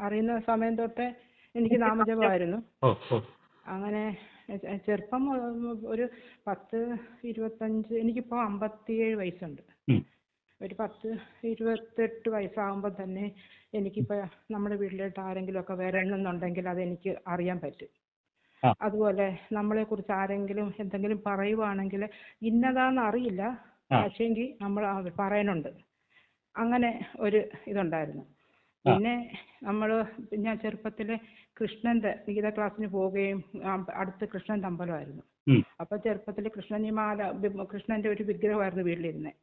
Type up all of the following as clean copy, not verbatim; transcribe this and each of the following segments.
അറിയുന്ന സമയം തൊട്ടേ എനിക്ക് നാമജപമായിരുന്നു. അങ്ങനെ ചെറുപ്പം ഒരു 10-25, എനിക്കിപ്പോൾ 57 വയസ്സുണ്ട്. ഒരു 10-28 വയസ്സാകുമ്പോൾ തന്നെ എനിക്കിപ്പോൾ നമ്മുടെ വീട്ടിലോട്ട് ആരെങ്കിലും ഒക്കെ വരണമെന്നുണ്ടെങ്കിൽ അതെനിക്ക് അറിയാൻ പറ്റും. അതുപോലെ നമ്മളെ കുറിച്ച് ആരെങ്കിലും എന്തെങ്കിലും പറയുവാണെങ്കിൽ ഇന്നതാന്ന് അറിയില്ല, പക്ഷേങ്കിൽ നമ്മൾ പറയാനുണ്ട്. അങ്ങനെ ഒരു ഇതുണ്ടായിരുന്നു. പിന്നെ ഞാൻ ചെറുപ്പത്തിൽ കൃഷ്ണന്റെ ഗീത ക്ലാസ്സിന് പോവുകയും അടുത്ത് കൃഷ്ണന്റെ അമ്പലമായിരുന്നു. അപ്പൊ ചെറുപ്പത്തിൽ കൃഷ്ണന്റെ ഒരു വിഗ്രഹമായിരുന്നു വീട്ടിലിരുന്നത്.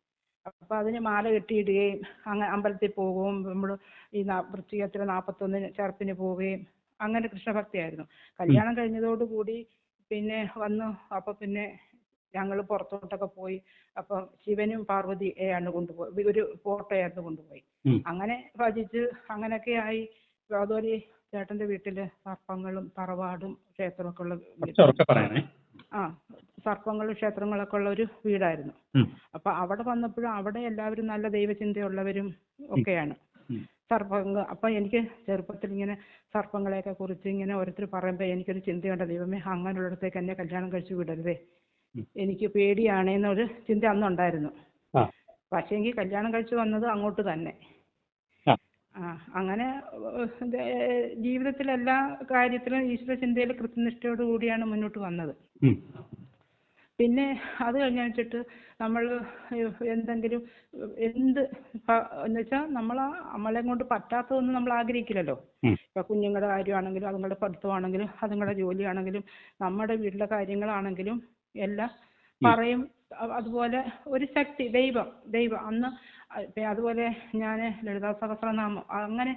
അപ്പൊ അതിന് മാല കെട്ടിയിടുകയും അങ്ങനെ അമ്പലത്തിൽ പോകുകയും നമ്മൾ ഈ വൃശ്ചികത്തിൽ 41 ചെറുപ്പിന് പോവുകയും അങ്ങനെ കൃഷ്ണഭക്തിയായിരുന്നു. കല്യാണം കഴിഞ്ഞതോടുകൂടി പിന്നെ വന്നു. അപ്പൊ പിന്നെ ഞങ്ങൾ പുറത്തോട്ടൊക്കെ പോയി. അപ്പൊ ശിവനും പാർവതിയെയാണ് കൊണ്ടുപോയി, ഒരു ഫോട്ടോയായിരുന്നു കൊണ്ടുപോയി. അങ്ങനെ ഭജിച്ച് അങ്ങനെയൊക്കെ ആയി. ഗോദാവരി ചേട്ടന്റെ വീട്ടില് സർപ്പങ്ങളും തറവാടും ക്ഷേത്രമൊക്കെ ഉള്ള സർപ്പങ്ങളും ക്ഷേത്രങ്ങളൊക്കെ ഉള്ള ഒരു വീടായിരുന്നു. അപ്പൊ അവിടെ വന്നപ്പോഴും അവിടെ എല്ലാവരും നല്ല ദൈവചിന്തയുള്ളവരും ഒക്കെയാണ്. സർപ്പങ്ങൾ, അപ്പൊ എനിക്ക് ചെറുപ്പത്തിൽ ഇങ്ങനെ സർപ്പങ്ങളെയൊക്കെ കുറിച്ച് ഇങ്ങനെ ഓരോരുത്തർ പറയുമ്പോൾ എനിക്കൊരു ചിന്തയുണ്ട്, ദൈവമേ അങ്ങനെയുള്ളിടത്തേക്ക് എന്നെ കല്യാണം കഴിച്ചു വിടരുതേ, എനിക്ക് പേടിയാണേന്നൊരു ചിന്ത അന്നുണ്ടായിരുന്നു. പക്ഷേങ്കിൽ കല്യാണം കഴിച്ചു വന്നത് അങ്ങോട്ട് തന്നെ. അങ്ങനെ ജീവിതത്തിലെ എല്ലാ കാര്യത്തിലും ഈശ്വര ചിന്തയിൽ കൃത്യനിഷ്ഠയോടു കൂടിയാണ് മുന്നോട്ട് വന്നത്. പിന്നെ അത് കഴിഞ്ഞ് വെച്ചിട്ട് നമ്മൾ എന്തെങ്കിലും എന്ന് വെച്ചാൽ നമ്മളെ കൊണ്ട് പറ്റാത്തതൊന്നും നമ്മൾ ആഗ്രഹിക്കില്ലല്ലോ. ഇപ്പൊ കുഞ്ഞുങ്ങളുടെ കാര്യമാണെങ്കിലും അതുങ്ങളുടെ പഠിത്തമാണെങ്കിലും അതുങ്ങളുടെ ജോലിയാണെങ്കിലും നമ്മുടെ വീട്ടിലെ കാര്യങ്ങളാണെങ്കിലും എല്ലാം പറയും. അതുപോലെ ഒരു ശക്തി ദൈവം അന്ന് അതുപോലെ ഞാൻ ലളിതാ സഹസ്രനാമം അങ്ങനെ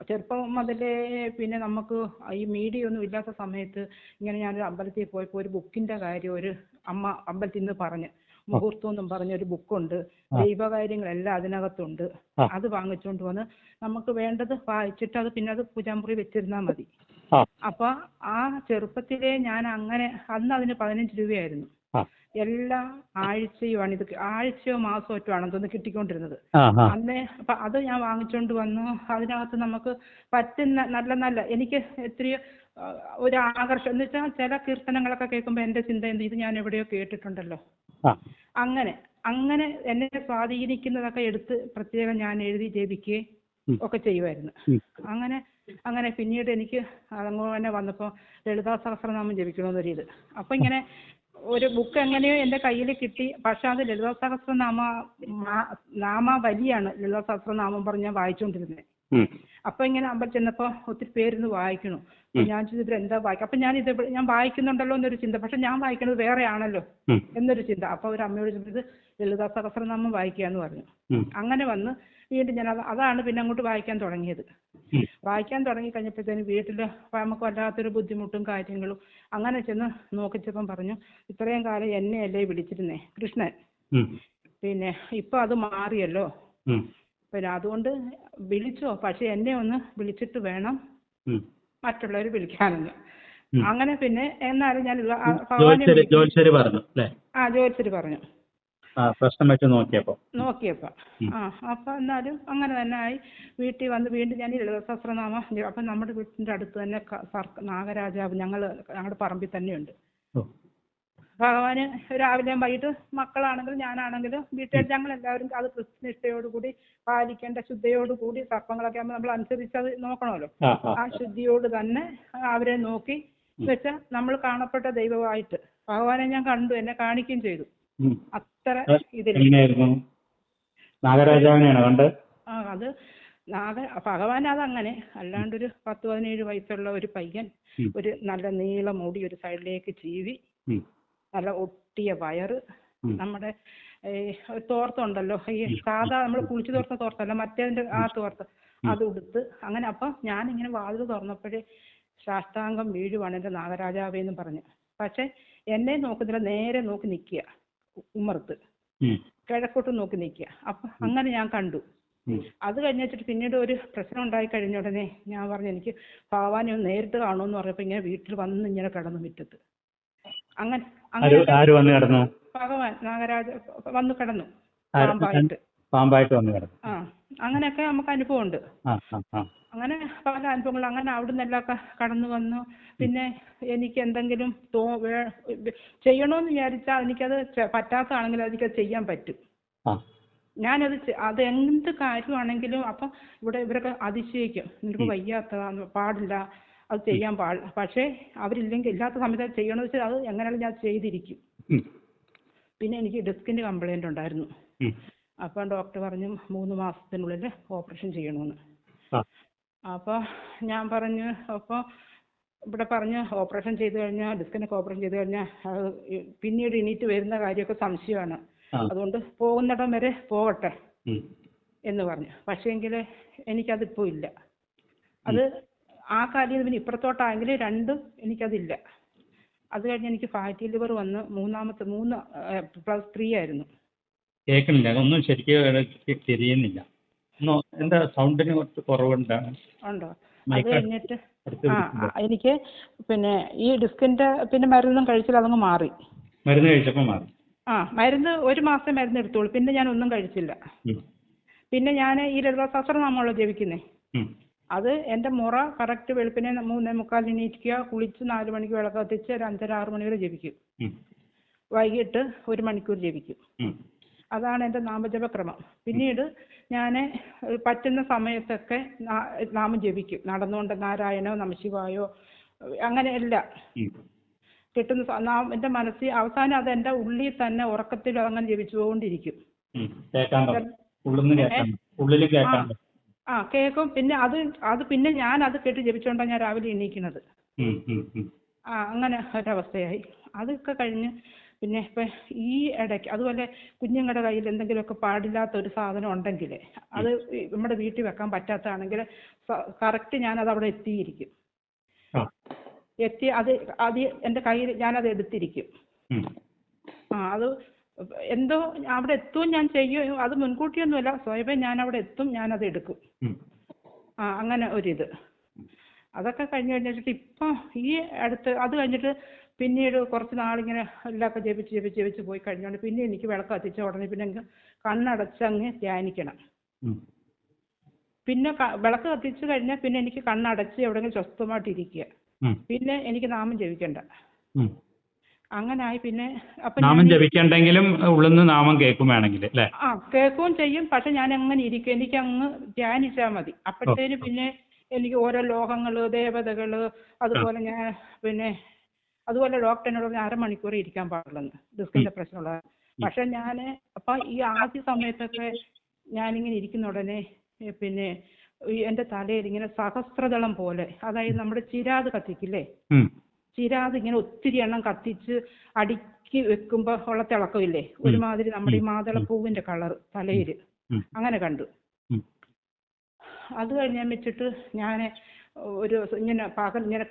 ചെറുപ്പം മുതലേ പിന്നെ നമുക്ക് ഈ മീഡിയ ഒന്നും ഇല്ലാത്ത സമയത്ത് ഇങ്ങനെ ഞാനൊരു അമ്പലത്തിൽ പോയപ്പോൾ ഒരു ബുക്കിന്റെ കാര്യം ഒരു അമ്മ അമ്പലത്തിൽ നിന്ന് പറഞ്ഞ്, മുഹൂർത്തം എന്നും പറഞ്ഞൊരു ബുക്കുണ്ട്, ദൈവകാര്യങ്ങളെല്ലാം അതിനകത്തുണ്ട്. അത് വാങ്ങിച്ചുകൊണ്ട് വന്ന് നമുക്ക് വേണ്ടത് വായിച്ചിട്ട് അത് പിന്നെ അത് പൂജാമുറി വെച്ചിരുന്നാൽ മതി. അപ്പൊ ആ ചെറുപ്പത്തിലേ ഞാൻ അങ്ങനെ, അന്ന് അതിന് 15 രൂപയായിരുന്നു. എല്ലാ ആഴ്ചയുമാണ് ഇത്, ആഴ്ചയോ മാസമോ ഒറ്റയാണെന്ന് തോന്നുന്നു കിട്ടിക്കൊണ്ടിരുന്നത്. അന്നേ അപ്പൊ അത് ഞാൻ വാങ്ങിച്ചോണ്ട് വന്നു. അതിനകത്ത് നമുക്ക് പറ്റുന്ന നല്ല എനിക്ക് എത്രയോ ഒരു ആകർഷണം എന്ന് വെച്ചാൽ ചില കീർത്തനങ്ങളൊക്കെ കേൾക്കുമ്പോൾ എന്റെ ചിന്ത ഇത് ഞാൻ എവിടെയോ കേട്ടിട്ടുണ്ടല്ലോ. അങ്ങനെ എന്നെ സ്വാധീനിക്കുന്നതൊക്കെ എടുത്ത് പ്രത്യേകം ഞാൻ എഴുതി ജപിക്കുകയും ഒക്കെ ചെയ്യുമായിരുന്നു. അങ്ങനെ പിന്നീട് എനിക്ക് അതങ്ങനെ വന്നപ്പോൾ ലളിതാ സഹസ്രനാമം ജപിക്കണമെന്നൊരു ഇത്. അപ്പൊ ഇങ്ങനെ ഒരു ബുക്ക് എങ്ങനെയോ എന്റെ കയ്യിൽ കിട്ടി. പക്ഷെ അത് ലളിതാ നാമാവലിയാണ് ലളിതാ സഹസ്രനാമം പറഞ്ഞ് ഞാൻ വായിച്ചുകൊണ്ടിരുന്നത്. അപ്പൊ ഇങ്ങനെ അമ്പലത്തിൽ ചെന്നപ്പോ ഒത്തിരി പേരിന്ന് വായിക്കണു. ഞാൻ ചോദിച്ചത് എന്താ വായിക്കും, അപ്പൊ ഞാൻ വായിക്കുന്നുണ്ടല്ലോ എന്നൊരു ചിന്ത, പക്ഷെ ഞാൻ വായിക്കുന്നത് വേറെ ആണല്ലോ എന്നൊരു ചിന്ത. അപ്പൊ ഒരു അമ്മയോട് ചോദിച്ചത് ലളിതാ സഹസ്രനാമം വായിക്കാന്ന് പറഞ്ഞു. അങ്ങനെ വന്ന് വീണ്ടും ഞാൻ അതാണ് പിന്നെ അങ്ങോട്ട് വായിക്കാൻ തുടങ്ങിയത്. വായിക്കാൻ തുടങ്ങി കഴിഞ്ഞപ്പോഴത്തേനും വീട്ടില് നമുക്ക് വല്ലാത്തൊരു ബുദ്ധിമുട്ടും കാര്യങ്ങളും. അങ്ങനെ ചെന്ന് നോക്കിച്ചപ്പം പറഞ്ഞു, ഇത്രയും കാലം എന്നെയല്ലേ വിളിച്ചിരുന്നേ കൃഷ്ണൻ, പിന്നെ ഇപ്പൊ അത് മാറിയല്ലോ, പിന്നെ അതുകൊണ്ട് വിളിച്ചോ, പക്ഷെ എന്നെ ഒന്ന് വിളിച്ചിട്ട് വേണം മറ്റുള്ളവർ വിളിക്കാനെന്ന്. അങ്ങനെ പിന്നെ എന്നാലും ഞാൻ ജോത്സ്യര് പറഞ്ഞു പ്രശ്നം വെച്ച് നോക്കിയപ്പോ അപ്പൊ എന്നാലും അങ്ങനെ തന്നെ ആയി. വീട്ടിൽ വന്ന് വീണ്ടും ഞാൻ ലളിതാ സഹസ്രനാമം. അപ്പൊ നമ്മുടെ വീട്ടിന്റെ അടുത്ത് തന്നെ നാഗരാജാവ് ഞങ്ങളുടെ പറമ്പിൽ തന്നെയുണ്ട്. ഭഗവാന് രാവിലെയും വൈകിട്ട് മക്കളാണെങ്കിലും ഞാനാണെങ്കിലും വീട്ടിൽ ഞങ്ങൾ എല്ലാവരും അത് കൃത്യനിഷ്ഠയോടുകൂടി പാലിക്കേണ്ട, ശുദ്ധിയോടുകൂടി സർപ്പങ്ങളൊക്കെ ആകുമ്പോൾ നമ്മൾ അനുസരിച്ച് അത് നോക്കണമല്ലോ. ആ ശുദ്ധിയോട് തന്നെ അവരെ നോക്കി വെച്ചാൽ നമ്മൾ കാണപ്പെട്ട ദൈവമായിട്ട് ഭഗവാനെ ഞാൻ കണ്ടു, എന്നെ കാണിക്കുകയും ചെയ്തു. അത്ര ഇതിലായിരുന്നു. നാഗരാജാവിനെയാണോ കണ്ടത്? അത് ഭഗവാൻ അതങ്ങനെ അല്ലാണ്ട് ഒരു 10-17 വയസ്സുള്ള ഒരു പയ്യൻ, ഒരു നല്ല നീള മുടി ഒരു സൈഡിലേക്ക് ചീവി, നല്ല ഒട്ടിയ വയറ്, നമ്മുടെ തോർത്തുണ്ടല്ലോ ഈ സാധാ നമ്മൾ കുളിച്ചു തോർത്ത തോർത്തല്ല, മറ്റേതിന്റെ ആ തോർത്ത് അത് ഉടുത്ത് അങ്ങനെ. അപ്പൊ ഞാനിങ്ങനെ വാതിൽ തുറന്നപ്പോഴേ സാഷ്ടാംഗം വീഴുവാണ് എന്റെ നാഗരാജാവേന്ന് പറഞ്ഞു. പക്ഷെ എന്നെ നോക്കുന്നില്ല, നേരെ നോക്കി നിൽക്കുക, ഉമ്മർത്ത് കിഴക്കോട്ട് നോക്കി നിൽക്കുക. അപ്പൊ അങ്ങനെ ഞാൻ കണ്ടു. അത് കഴിഞ്ഞിട്ട് പിന്നീട് ഒരു പ്രശ്നം ഉണ്ടായി കഴിഞ്ഞ ഉടനെ ഞാൻ പറഞ്ഞു എനിക്ക് ഭഗവാനെ ഒന്ന് നേരിട്ട് കാണുമെന്ന് പറഞ്ഞപ്പോ ഇങ്ങനെ വീട്ടിൽ വന്ന് ഇങ്ങനെ കിടന്നു മുറ്റത്ത്. അങ്ങനെ ഭഗവാൻ നാഗരാജ വന്ന് കിടന്നു, പാമ്പായിട്ട് വന്ന് കിടന്നു. അങ്ങനെയൊക്കെ നമുക്ക് അനുഭവമുണ്ട്. ആ ആ ആ അങ്ങനെ പല അനുഭവങ്ങളും അങ്ങനെ അവിടുന്ന് എല്ലാം കടന്നു വന്നു. പിന്നെ എനിക്ക് എന്തെങ്കിലും ചെയ്യണമെന്ന് വിചാരിച്ചാൽ എനിക്കത് പറ്റാത്തതാണെങ്കിൽ എനിക്കത് ചെയ്യാൻ പറ്റും. ആ ഞാനത് അത് എന്ത് കാര്യമാണെങ്കിലും അപ്പം ഇവിടെ ഇവരൊക്കെ അതിശയിക്കും, നിനക്ക് വയ്യാത്തതാന്ന്, പാടില്ല, അത് ചെയ്യാൻ പാടില്ല. പക്ഷേ അവരില്ലെങ്കിൽ ഇല്ലാത്ത സമയത്ത് അത് ചെയ്യണമെന്ന് വെച്ചാൽ അത് എങ്ങനെയാലും ഞാൻ ചെയ്തിരിക്കും. പിന്നെ എനിക്ക് ഡിസ്കിൻ്റെ കംപ്ലൈൻ്റ് ഉണ്ടായിരുന്നു. അപ്പം ഡോക്ടർ പറഞ്ഞു 3 മാസത്തിനുള്ളിൽ ഓപ്പറേഷൻ ചെയ്യണമെന്ന്. അപ്പോൾ ഞാൻ പറഞ്ഞു, അപ്പോൾ ഇവിടെ പറഞ്ഞ് ഓപ്പറേഷൻ ചെയ്ത് കഴിഞ്ഞാൽ, ഡിസ്കിനൊക്കെ ഓപ്പറേഷൻ ചെയ്ത് കഴിഞ്ഞാൽ പിന്നീട് എണീറ്റ് വരുന്ന കാര്യമൊക്കെ സംശയമാണ്, അതുകൊണ്ട് പോകുന്നിടം വരെ പോകട്ടെ എന്ന് പറഞ്ഞു. പക്ഷേങ്കിൽ എനിക്കതിപ്പോൾ ഇല്ല. അത് ആ കാര്യം പിന്നെ ഇപ്പുറത്തോട്ടായെങ്കിൽ രണ്ടും എനിക്കതില്ല. അത് കഴിഞ്ഞ് എനിക്ക് ഫാറ്റി ലിവർ വന്ന് 3+3 ആയിരുന്നു. കേൾക്കണില്ല, ഒന്നും ശരിക്കും തിരിയുന്നില്ല. എന്താ സൗണ്ടിന് കുറച്ച് കുറവുണ്ട്. ഉണ്ടോ? അത് കഴിഞ്ഞിട്ട് എനിക്ക് പിന്നെ ഈ ഡിസ്കിൻ്റെ പിന്നെ മരുന്നും കഴിച്ചില്ല, അതങ്ങ് മാറി. മരുന്ന് കഴിച്ചപ്പോൾ മാറി? മരുന്ന് 1 മാസം മരുന്ന് എടുത്തോളൂ, പിന്നെ ഞാൻ ഒന്നും കഴിച്ചില്ല. പിന്നെ ഞാൻ ഈ ലളിതാ സഹസ്രനാമമാണല്ലോ ജപിക്കുന്നത്. അത് എൻ്റെ മുറ കറക്റ്റ് വെളുപ്പിനെ 3:45 എണീറ്റിക്കുക, കുളിച്ച് 4 മണിക്ക് വിളക്ക് കത്തിച്ച് ഒരു 5:30-6 മണി വരെ ജപിക്കും. വൈകിട്ട് 1 മണിക്കൂർ ജപിക്കും. അതാണ് എൻ്റെ നാമജപക്രമം. പിന്നീട് ഞാൻ പറ്റുന്ന സമയത്തൊക്കെ നാമം ജപിക്കും, നടന്നുകൊണ്ട് നാരായണോ നമശിവായോ അങ്ങനെയല്ല കിട്ടുന്ന എൻ്റെ മനസ്സിൽ. അവസാനം അത് എൻ്റെ ഉള്ളിൽ തന്നെ ഉറക്കത്തിൽ അങ്ങനെ ജപിച്ചുകൊണ്ടിരിക്കും. കേൾക്കും. പിന്നെ അത് പിന്നെ ഞാൻ അത് കേട്ട് ജപിച്ചുകൊണ്ടാണ് ഞാൻ രാവിലെ എണീക്കുന്നത്. അങ്ങനെ ഒരവസ്ഥയായി. അതൊക്കെ കഴിഞ്ഞ് പിന്നെ ഇപ്പം ഈ ഇടയ്ക്ക് അതുപോലെ കുഞ്ഞുങ്ങളുടെ കയ്യിൽ എന്തെങ്കിലുമൊക്കെ പാടില്ലാത്ത ഒരു സാധനം ഉണ്ടെങ്കിൽ അത് നമ്മുടെ വീട്ടിൽ വെക്കാൻ പറ്റാത്തതാണെങ്കിൽ കറക്റ്റ് ഞാനത് അവിടെ എത്തിയിരിക്കും. അത് എൻ്റെ കയ്യിൽ ഞാനത് എടുത്തിരിക്കും. അത് എന്തോ അവിടെ എത്തും, ഞാൻ ചെയ്യും. അത് മുൻകൂട്ടിയൊന്നുമല്ല, സ്വയമേ ഞാൻ അവിടെ എത്തും, ഞാനത് എടുക്കും. അങ്ങനെ ഒരിത്. അതൊക്കെ കഴിഞ്ഞിട്ട് ഇപ്പം ഈ അടുത്ത് അത് കഴിഞ്ഞിട്ട് പിന്നീട് കുറച്ച് നാളിങ്ങനെ എല്ലാമൊക്കെ ജപിച്ച് പോയി കഴിഞ്ഞോണ്ട് പിന്നെ എനിക്ക് വിളക്ക് കത്തിച്ച ഉടനെ പിന്നെ കണ്ണടച്ചങ്ങ് ധ്യാനിക്കണം. പിന്നെ വിളക്ക് കത്തിച്ച് കഴിഞ്ഞാൽ പിന്നെ എനിക്ക് കണ്ണടച്ച് എവിടെയെങ്കിലും സ്വസ്ഥമായിട്ടിരിക്കുക. പിന്നെ എനിക്ക് നാമം ജപിക്കണ്ട. അങ്ങനായി. പിന്നെ അപ്പൊ നാമം ജപിക്കണ്ടെങ്കിലും ഉള്ളിന്ന് നാമം കേൾക്കും വേണമെങ്കിൽ അല്ലേ? കേൾക്കുകയും ചെയ്യും. പക്ഷെ ഞാൻ അങ്ങനെ ഇരിക്കും, എനിക്ക് അങ്ങ് ധ്യാനിച്ചാൽ മതി. അപ്പോഴത്തേന് പിന്നെ എനിക്ക് ഓരോ ലോകങ്ങള്, ദേവതകള്, അതുപോലെ ഞാൻ പിന്നെ അതുപോലെ ഡോക്ടറിനോട് പറഞ്ഞ 1/2 മണിക്കൂർ ഇരിക്കാൻ പാടുള്ളൂ ഡിസ്കിന്റെ പ്രശ്നമുള്ള. പക്ഷെ ഞാൻ അപ്പൊ ഈ ആദ്യ സമയത്തൊക്കെ ഞാനിങ്ങനെ ഇരിക്കുന്ന ഉടനെ പിന്നെ എൻ്റെ തലയിൽ ഇങ്ങനെ സഹസ്രദളം പോലെ, അതായത് നമ്മുടെ ചിരാത് കത്തിക്കില്ലേ, ചിരാത് ഇങ്ങനെ ഒത്തിരി എണ്ണം കത്തിച്ച് അടുക്കി വെക്കുമ്പോ ഉള്ള തിളക്കമില്ലേ, ഒരുമാതിരി നമ്മുടെ ഈ മാതളപ്പൂവിന്റെ കളർ തലയിൽ അങ്ങനെ കണ്ടു. അത് കഴിഞ്ഞാൽ വെച്ചിട്ട് ഞാൻ ഒരു ഇങ്ങനെ പകൽ ഇങ്ങനെ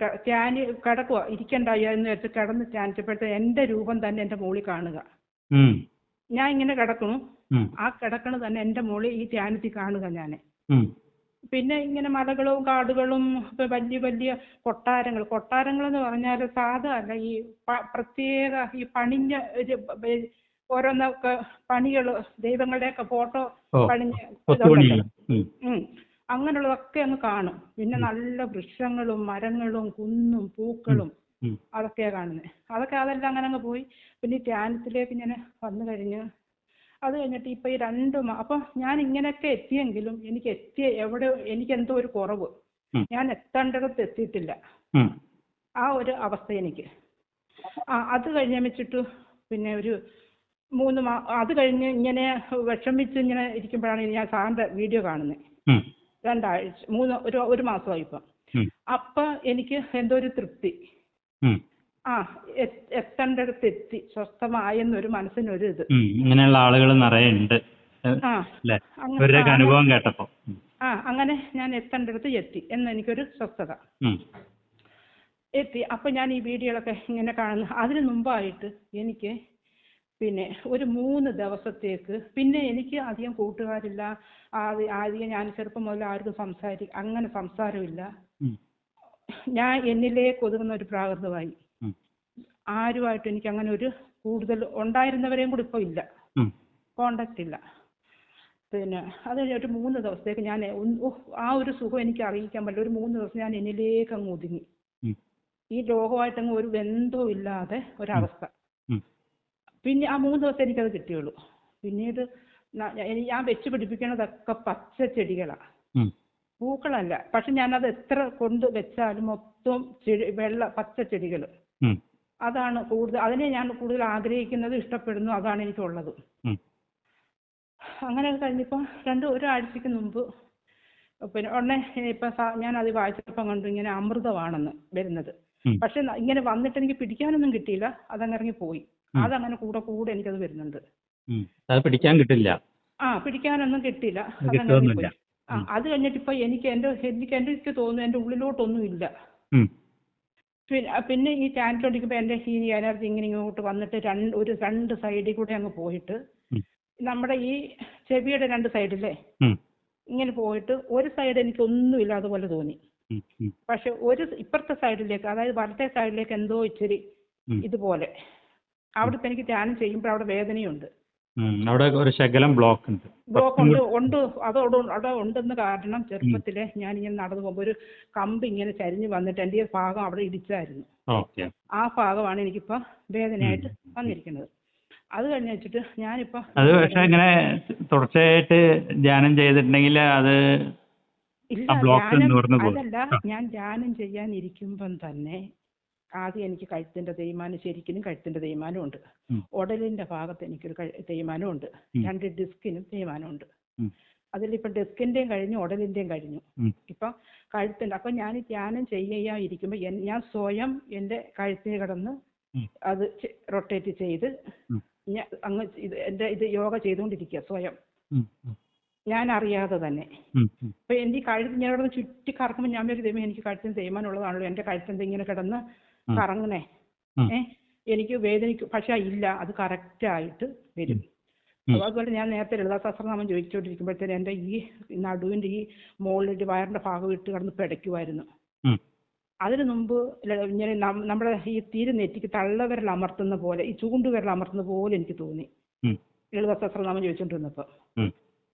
കിടക്കുക, ഇരിക്കണ്ടായോ എന്ന് വെച്ച് കിടന്ന് ധ്യാനിച്ചപ്പോഴത്തെ എൻ്റെ രൂപം തന്നെ എൻ്റെ മുകളിൽ കാണുക. ഞാൻ ഇങ്ങനെ കിടക്കണു, ആ കിടക്കണ തന്നെ എൻ്റെ മുകളിൽ ഈ ധ്യാനത്തിൽ കാണുക ഞാൻ. പിന്നെ ഇങ്ങനെ മലകളും കാടുകളും വലിയ വലിയ കൊട്ടാരങ്ങൾ എന്ന് പറഞ്ഞാൽ സാധാ അല്ല, ഈ പ്രത്യേക ഈ പണിഞ്ഞ ഓരോന്നൊക്കെ പണികൾ, ദൈവങ്ങളുടെയൊക്കെ ഫോട്ടോ പണിഞ്ഞ ഇതുണ്ടല്ലോ, അങ്ങനെയുള്ളതൊക്കെ അങ്ങ് കാണും. പിന്നെ നല്ല വൃക്ഷങ്ങളും മരങ്ങളും കുന്നും പൂക്കളും അതൊക്കെയാണ് കാണുന്നത്. അതെല്ലാം അങ്ങനെ അങ്ങ് പോയി. പിന്നെ ഈ ധ്യാനത്തിലേക്ക് ഇങ്ങനെ വന്നു കഴിഞ്ഞ് അത് കഴിഞ്ഞിട്ട് ഇപ്പം ഈ 2 അപ്പം ഞാൻ ഇങ്ങനെയൊക്കെ എത്തിയെങ്കിലും എനിക്ക് എന്തോ ഒരു കുറവ്, ഞാൻ എത്തേണ്ടിടത്ത് എത്തിയിട്ടില്ല. ആ ഒരു അവസ്ഥ എനിക്ക്. അത് കഴിഞ്ഞ് വെച്ചിട്ട് പിന്നെ ഒരു 3 അത് കഴിഞ്ഞ് ഇങ്ങനെ വിഷമിച്ച് ഇങ്ങനെ ഇരിക്കുമ്പോഴാണ് ഞാൻ സാറിന്റെ വീഡിയോ കാണുന്നത്. 2 ആഴ്ച 1 മാസമായി ഇപ്പം. അപ്പം എനിക്ക് എന്തോ ഒരു തൃപ്തി, എത്തേണ്ടിടത്ത് എത്തി, സ്വസ്ഥമായെന്നൊരു മനസ്സിനൊരു ഇത്. ഇങ്ങനെയുള്ള ആളുകൾ നിറയെ ഉണ്ട് അനുഭവം കേട്ടപ്പോ. അങ്ങനെ ഞാൻ എത്തേണ്ടിടത്ത് എത്തി എന്ന് എനിക്കൊരു സ്വസ്ഥത എത്തി. അപ്പൊ ഞാൻ ഈ വീഡിയോകളൊക്കെ ഇങ്ങനെ കാണുന്നു. അതിന് മുമ്പായിട്ട് എനിക്ക് പിന്നെ ഒരു 3 ദിവസത്തേക്ക് പിന്നെ എനിക്ക് അധികം കൂട്ടുകാരില്ല. ആദ്യം ഞാൻ ചെറുപ്പം മുതൽ ആർക്കും അങ്ങനെ സംസാരമില്ല. ഞാൻ എന്നിലേക്ക് ഒതുങ്ങുന്ന ഒരു പ്രാകൃതമായി. ആരുമായിട്ടും എനിക്ക് അങ്ങനെ ഒരു കൂടുതൽ ഉണ്ടായിരുന്നവരെയും കൂടി ഇപ്പോൾ ഇല്ല, കോണ്ടാക്ട് ഇല്ല. പിന്നെ അത് കഴിഞ്ഞ് ഒരു 3 ദിവസത്തേക്ക് ഞാൻ ആ ഒരു സുഖം എനിക്ക് അറിയിക്കാൻ പറ്റില്ല. ഒരു 3 ദിവസം ഞാൻ എന്നിലേക്ക് അങ്ങ് ഒതുങ്ങി. ഈ ലോകമായിട്ടങ്ങ് ഒരു ബന്ധവും ഇല്ലാതെ ഒരവസ്ഥ. പിന്നെ ആ 3 ദിവസം എനിക്കത് കിട്ടിയുള്ളൂ. പിന്നീട് ഞാൻ വെച്ച് പിടിപ്പിക്കണതൊക്കെ പച്ച ചെടികളാണ്, പൂക്കളല്ല. പക്ഷെ ഞാനത് എത്ര കൊണ്ട് വെച്ചാലും മൊത്തം പച്ച ചെടികൾ. അതാണ് കൂടുതൽ, അതിനെ ഞാൻ കൂടുതൽ ആഗ്രഹിക്കുന്നത്, ഇഷ്ടപ്പെടുന്നു, അതാണ് എനിക്കുള്ളത്. അങ്ങനെ കഴിഞ്ഞപ്പോൾ ഒരാഴ്ചക്ക് മുമ്പ് പിന്നെ ഉടനെ ഇപ്പം ഞാനത് വായിച്ചപ്പം കണ്ടു ഇങ്ങനെ അമൃതമാണെന്ന് വരുന്നത്. പക്ഷെ ഇങ്ങനെ വന്നിട്ട് എനിക്ക് പിടിക്കാനൊന്നും കിട്ടിയില്ല, അതങ്ങ് ഇറങ്ങി പോയി. അതങ്ങനെ കൂടെ എനിക്കത് വരുന്നുണ്ട്. പിടിക്കാൻ കിട്ടില്ല. പിടിക്കാനൊന്നും കിട്ടിയില്ല, അതങ്ങനെ പോയി. അത് കഴിഞ്ഞിട്ട് ഇപ്പൊ എനിക്ക് തോന്നുന്നു എന്റെ ഉള്ളിലോട്ടൊന്നും ഇല്ല. പിന്നെ ഈ ചാനലോടിക്കുമ്പോൾ എന്റെ ഈ എനർജി ഇങ്ങനെ ഇങ്ങോട്ട് വന്നിട്ട് രണ്ട് സൈഡിൽ കൂടെ അങ്ങ് പോയിട്ട് നമ്മുടെ ഈ ചെവിയുടെ 2 സൈഡില്ലേ ഇങ്ങനെ പോയിട്ട് ഒരു സൈഡ് എനിക്ക് ഒന്നും ഇല്ലാതെ പോലെ തോന്നി. പക്ഷെ ഇപ്പുറത്തെ സൈഡിലേക്ക്, അതായത് വലത്തെ സൈഡിലേക്ക് എന്തോ ഇച്ചിരി ഇതുപോലെ. അവിടുത്തെ എനിക്ക് ധ്യാനം ചെയ്യുമ്പോൾ അവിടെ വേദനയുണ്ട്. അവിടെ ഒരു ശകലം ബ്ലോക്ക് ഉണ്ട്. അവിടെ ഉണ്ടെന്ന് കാരണം ചെറുപ്പത്തിലെ ഞാൻ ഇങ്ങനെ നടന്നു പോകുമ്പോൾ ഒരു കമ്പ് ഇങ്ങനെ ചരിഞ്ഞ് വന്നിട്ട് എൻ്റെ ഈ ഭാഗം അവിടെ ഇടിച്ചായിരുന്നു. ആ ഭാഗമാണ് എനിക്കിപ്പോ വേദനയായിട്ട് വന്നിരിക്കുന്നത്. അത് കഴിഞ്ഞ് വെച്ചിട്ട് ഞാനിപ്പോ അത് പക്ഷെ ഇങ്ങനെ തുടർച്ചയായിട്ട് ധ്യാനം ചെയ്തിട്ടുണ്ടെങ്കിൽ അത് അതല്ല, ഞാൻ ധ്യാനം ചെയ്യാൻ ഇരിക്കുമ്പം തന്നെ ആദ്യം എനിക്ക് കഴുത്തിന്റെ തേയ്മാനം, ശരിക്കും കഴുത്തിന്റെ തേയ്മാനം ഉണ്ട്. ഉടലിന്റെ ഭാഗത്ത് എനിക്കൊരു തേയ്മാനം ഉണ്ട്. 2 ഡിസ്കിനും തേയ്മാനം ഉണ്ട്. അതിലിപ്പോ ഡിസ്കിന്റെയും കഴിഞ്ഞു, ഉടലിന്റെയും കഴിഞ്ഞു. ഇപ്പൊ കഴുത്തിന്റെ. അപ്പൊ ഞാൻ ധ്യാനം ചെയ്യാതിരിക്കുമ്പോ ഞാൻ സ്വയം എന്റെ കഴുത്തിന് കിടന്ന് അത് റൊട്ടേറ്റ് ചെയ്ത് അങ്ങ് ഇത് യോഗ ചെയ്തുകൊണ്ടിരിക്കുക സ്വയം, ഞാൻ അറിയാതെ തന്നെ. അപ്പൊ എനിക്ക് കഴുത്ത് ഞാൻ ഇവിടെ ചുറ്റി കറക്കുമ്പോൾ ഞാൻ ദൈവം എനിക്ക് കഴുത്തിന് തേയ്മാനം ഉള്ളതാണല്ലോ, എന്റെ കഴുത്തിന്റെ ഇങ്ങനെ കിടന്ന് കറങ്ങണേ, എനിക്ക് വേദനിക്കും. പക്ഷെ ഇല്ല, അത് കറക്റ്റായിട്ട് വരും. അതുപോലെ ഞാൻ നേരത്തെ ലളിതാ സഹസ്രനാമം ചോദിച്ചുകൊണ്ടിരിക്കുമ്പോഴത്തേന് എന്റെ ഈ നടുവിന്റെ ഈ മുകളിൽ വയറിന്റെ ഭാഗം ഇട്ട് കിടന്ന് പിടയ്ക്കുമായിരുന്നു. അതിനു മുമ്പ് ഇങ്ങനെ നമ്മുടെ ഈ നെറ്റിക്ക് തള്ളവിരൽ അമർത്തുന്ന പോലെ, ഈ ചൂണ്ടുവിരൽ അമർത്തുന്ന പോലെ എനിക്ക് തോന്നി ലളിതാ സഹസ്രനാമം ചോദിച്ചുകൊണ്ടിരുന്നപ്പോ.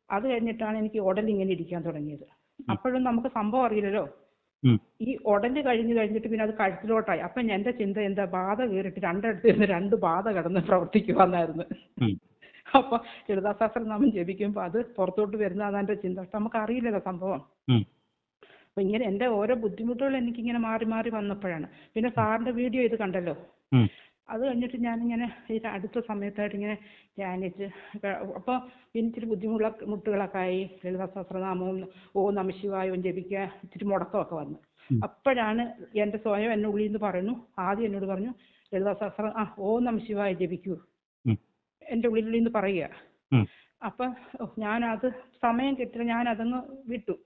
അത് കഴിഞ്ഞിട്ടാണ് എനിക്ക് ഉടലിങ്ങനെ ഇരിക്കാൻ തുടങ്ങിയത്. അപ്പോഴും നമുക്ക് സംഭവം അറിയില്ലല്ലോ. ഈ ഉടല് കഴിഞ്ഞിട്ട് പിന്നെ അത് കഴുത്തിലോട്ടായി. അപ്പൊ എന്റെ ചിന്ത എന്താ, ബാധ കയറിയിട്ട് രണ്ടിടത്ത് ഇരുന്ന് 2 ബാധ കിടന്ന് പ്രവർത്തിക്കുവാന്നായിരുന്നു. അപ്പൊ ലളിതാ സഹസ്രനാമം ജപിക്കുമ്പോ അത് പുറത്തോട്ട് വരുന്ന അതെന്റെ ചിന്ത. നമുക്ക് അറിയില്ലല്ലോ സംഭവം. അപ്പൊ ഇങ്ങനെ എന്റെ ഓരോ ബുദ്ധിമുട്ടുകൾ എനിക്കിങ്ങനെ മാറി മാറി വന്നപ്പോഴാണ്. പിന്നെ സാറിന്റെ വീഡിയോ ഇത് കണ്ടല്ലോ. അത് കഴിഞ്ഞിട്ട് ഞാനിങ്ങനെ അടുത്ത സമയത്തായിട്ട് ഇങ്ങനെ ധ്യാനിച്ച് അപ്പോൾ എനിക്കിരി ബുദ്ധിമുട്ടുകളൊക്കെ ആയി. ലളിതാ സഹസ്രനാമവും ഓം നമഃ ശിവായവും ജപിക്കുക ഇച്ചിരി മുടക്കമൊക്കെ വന്നു. അപ്പോഴാണ് എൻ്റെ സ്വയം എന്നെ ഉള്ളിൽ നിന്ന് പറയുന്നു, ആദ്യം എന്നോട് പറഞ്ഞു ലളിതാ സഹസ്രം ഓം നമഃ ശിവായ ജപിക്കൂ, എൻ്റെ ഉള്ളിൽ നിന്ന് പറയുക. അപ്പം ഞാനത് സമയം കിട്ടില്ല, ഞാനതങ്ങ് വിട്ടു.